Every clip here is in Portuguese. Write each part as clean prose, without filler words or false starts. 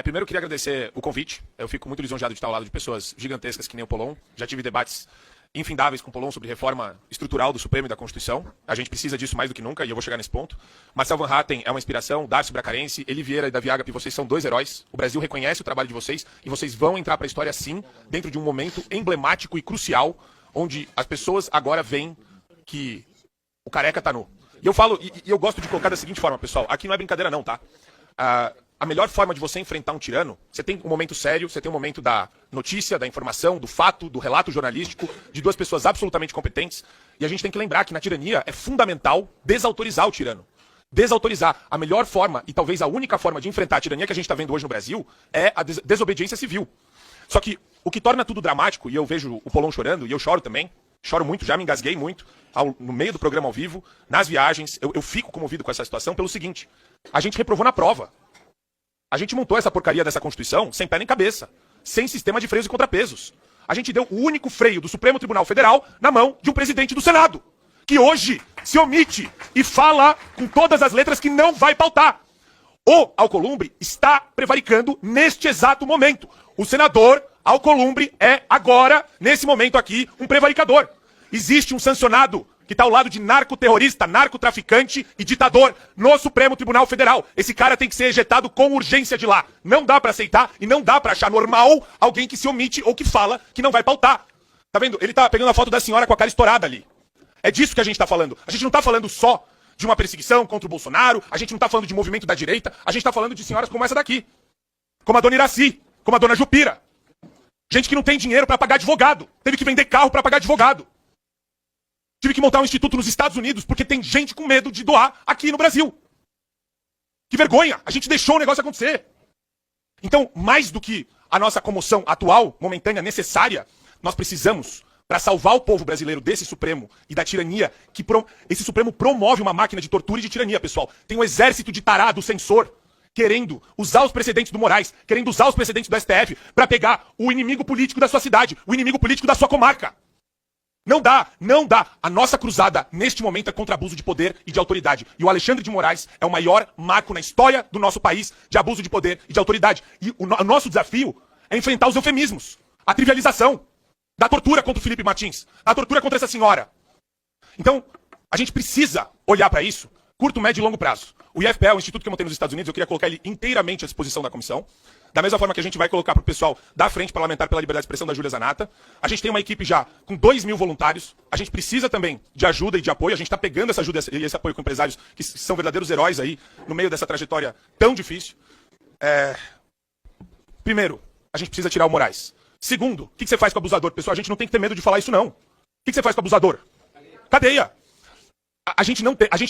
Primeiro eu queria agradecer o convite. Eu fico muito lisonjeado de estar ao lado de pessoas gigantescas que nem o Pollon. Já tive debates infindáveis com o Pollon sobre reforma estrutural do Supremo e da Constituição. A gente precisa disso mais do que nunca e eu vou chegar nesse ponto. Marcel Van Hatten é uma inspiração, Darcy Bracarense, Eli Vieira e Davi Agape, vocês são dois heróis. O Brasil reconhece o trabalho de vocês e vocês vão entrar para a história sim, dentro de um momento emblemático e crucial, onde as pessoas agora veem que o careca tá nu. E eu falo, e eu gosto de colocar da seguinte forma, pessoal, aqui não é brincadeira não, tá? A melhor forma de você enfrentar um tirano, você tem um momento sério, você tem um momento da notícia, da informação, do fato, do relato jornalístico, de duas pessoas absolutamente competentes. E a gente tem que lembrar que na tirania é fundamental desautorizar o tirano. Desautorizar. A melhor forma, e talvez a única forma de enfrentar a tirania que a gente está vendo hoje no Brasil, é a desobediência civil. Só que o que torna tudo dramático, e eu vejo o Pollon chorando, e eu choro também, choro muito, já me engasguei muito, no meio do programa ao vivo, nas viagens, eu fico comovido com essa situação pelo seguinte, a gente reprovou na prova. A gente montou essa porcaria dessa Constituição sem pé nem cabeça, sem sistema de freios e contrapesos. A gente deu o único freio do Supremo Tribunal Federal na mão de um presidente do Senado, que hoje se omite e fala com todas as letras que não vai pautar. O Alcolumbre está prevaricando neste exato momento. O senador Alcolumbre é agora, nesse momento aqui, um prevaricador. Existe um sancionado que está ao lado de narcoterrorista, narcotraficante e ditador no Supremo Tribunal Federal. Esse cara tem que ser ejetado com urgência de lá. Não dá pra aceitar e não dá pra achar normal alguém que se omite ou que fala que não vai pautar. Tá vendo? Ele tá pegando a foto da senhora com a cara estourada ali. É disso que a gente tá falando. A gente não tá falando só de uma perseguição contra o Bolsonaro, a gente não tá falando de movimento da direita, a gente tá falando de senhoras como essa daqui. Como a dona Iraci, como a dona Jupira. Gente que não tem dinheiro pra pagar advogado. Teve que vender carro pra pagar advogado. Tive que montar um instituto nos Estados Unidos porque tem gente com medo de doar aqui no Brasil. Que vergonha! A gente deixou o negócio acontecer. Então, mais do que a nossa comoção atual, momentânea, necessária, nós precisamos, para salvar o povo brasileiro desse Supremo e da tirania, esse Supremo promove uma máquina de tortura e de tirania, pessoal. Tem um exército de tarado, censor, querendo usar os precedentes do Moraes, querendo usar os precedentes do STF para pegar o inimigo político da sua cidade, o inimigo político da sua comarca. Não dá, não dá. A nossa cruzada, neste momento, é contra abuso de poder e de autoridade. E o Alexandre de Moraes é o maior marco na história do nosso país de abuso de poder e de autoridade. E o nosso desafio é enfrentar os eufemismos, a trivialização da tortura contra o Felipe Martins, a tortura contra essa senhora. Então, a gente precisa olhar para isso, curto, médio e longo prazo. O IFPE, o instituto que eu montei nos Estados Unidos, eu queria colocar ele inteiramente à disposição da comissão. Da mesma forma que a gente vai colocar para o pessoal da Frente Parlamentar pela Liberdade de Expressão da Júlia Zanata. A gente tem uma equipe já com 2.000 voluntários. A gente precisa também de ajuda e de apoio. A gente está pegando essa ajuda e esse apoio com empresários que são verdadeiros heróis aí, no meio dessa trajetória tão difícil. Primeiro, a gente precisa tirar o Moraes. Segundo, o que você faz com o abusador? Pessoal, a gente não tem que ter medo de falar isso, não. O que você faz com o abusador? Cadeia. A gente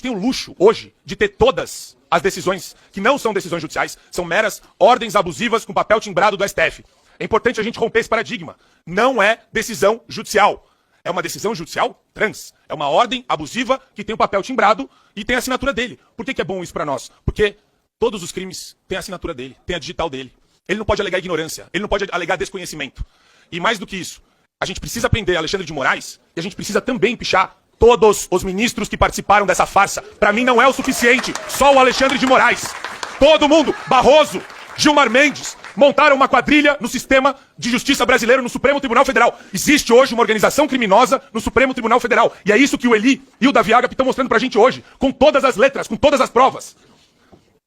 tem o luxo, hoje, de ter todas as decisões, que não são decisões judiciais, são meras ordens abusivas com papel timbrado do STF. É importante a gente romper esse paradigma. Não é decisão judicial. É uma decisão judicial trans. É uma ordem abusiva que tem o papel timbrado e tem a assinatura dele. Por que é bom isso pra nós? Porque todos os crimes têm a assinatura dele, tem a digital dele. Ele não pode alegar ignorância, ele não pode alegar desconhecimento. E mais do que isso, a gente precisa prender Alexandre de Moraes e a gente precisa também pichar todos os ministros que participaram dessa farsa. Pra mim não é o suficiente, só o Alexandre de Moraes. Todo mundo, Barroso, Gilmar Mendes, montaram uma quadrilha no sistema de justiça brasileiro, no Supremo Tribunal Federal. Existe hoje uma organização criminosa no Supremo Tribunal Federal. E é isso que o Eli e o Davi Agape estão mostrando pra gente hoje, com todas as letras, com todas as provas.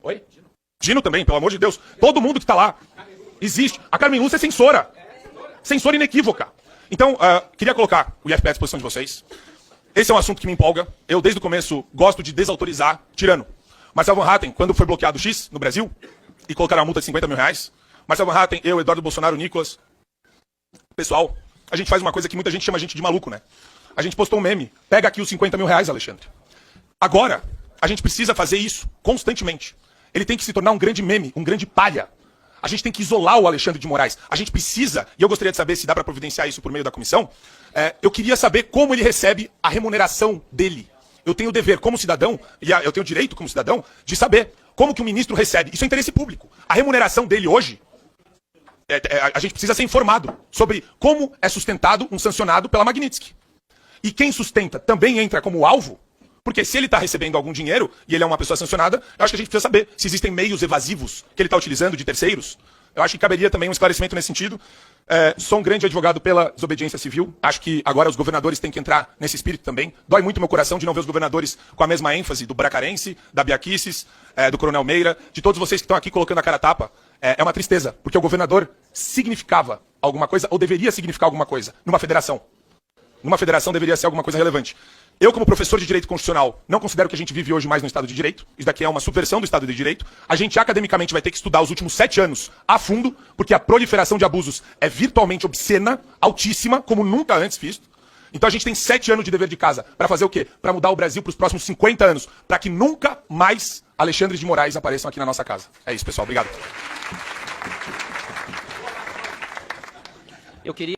Oi? Dino também, pelo amor de Deus. Todo mundo que tá lá. Existe. A Carmen Lúcia é censora. Censora inequívoca. Então, queria colocar o IFPE à disposição de vocês. Esse é um assunto que me empolga. Eu, desde o começo, gosto de desautorizar tirano. Marcel Van Hatten, quando foi bloqueado o X no Brasil, e colocaram uma multa de 50 mil reais, Marcel Van Hatten, eu, Eduardo Bolsonaro, Nicolas, pessoal, a gente faz uma coisa que muita gente chama a gente de maluco, né? A gente postou um meme. Pega aqui os 50 mil reais, Alexandre. Agora, a gente precisa fazer isso constantemente. Ele tem que se tornar um grande meme, um grande palha. A gente tem que isolar o Alexandre de Moraes. A gente precisa, e eu gostaria de saber se dá para providenciar isso por meio da comissão, eu queria saber como ele recebe a remuneração dele. Eu tenho o dever como cidadão, e eu tenho o direito como cidadão, de saber como que o ministro recebe. Isso é interesse público. A remuneração dele hoje, a gente precisa ser informado sobre como é sustentado um sancionado pela Magnitsky. E quem sustenta também entra como alvo, Porque se ele está recebendo algum dinheiro e ele é uma pessoa sancionada, eu acho que a gente precisa saber se existem meios evasivos que ele está utilizando de terceiros. Eu acho que caberia também um esclarecimento nesse sentido. Sou um grande advogado pela desobediência civil. Acho que agora os governadores têm que entrar nesse espírito também. Dói muito meu coração de não ver os governadores com a mesma ênfase do Bracarense, da Biaquices, do Coronel Meira, de todos vocês que estão aqui colocando a cara a tapa. É uma tristeza, porque o governador significava alguma coisa, ou deveria significar alguma coisa, numa federação. Numa federação deveria ser alguma coisa relevante. Eu, como professor de Direito Constitucional, não considero que a gente vive hoje mais no Estado de Direito. Isso daqui é uma subversão do Estado de Direito. A gente, academicamente, vai ter que estudar os últimos 7 anos a fundo, porque a proliferação de abusos é virtualmente obscena, altíssima, como nunca antes visto. Então a gente tem 7 anos de dever de casa. Para fazer o quê? Para mudar o Brasil para os próximos 50 anos. Para que nunca mais Alexandre de Moraes apareçam aqui na nossa casa. É isso, pessoal. Obrigado. Eu queria...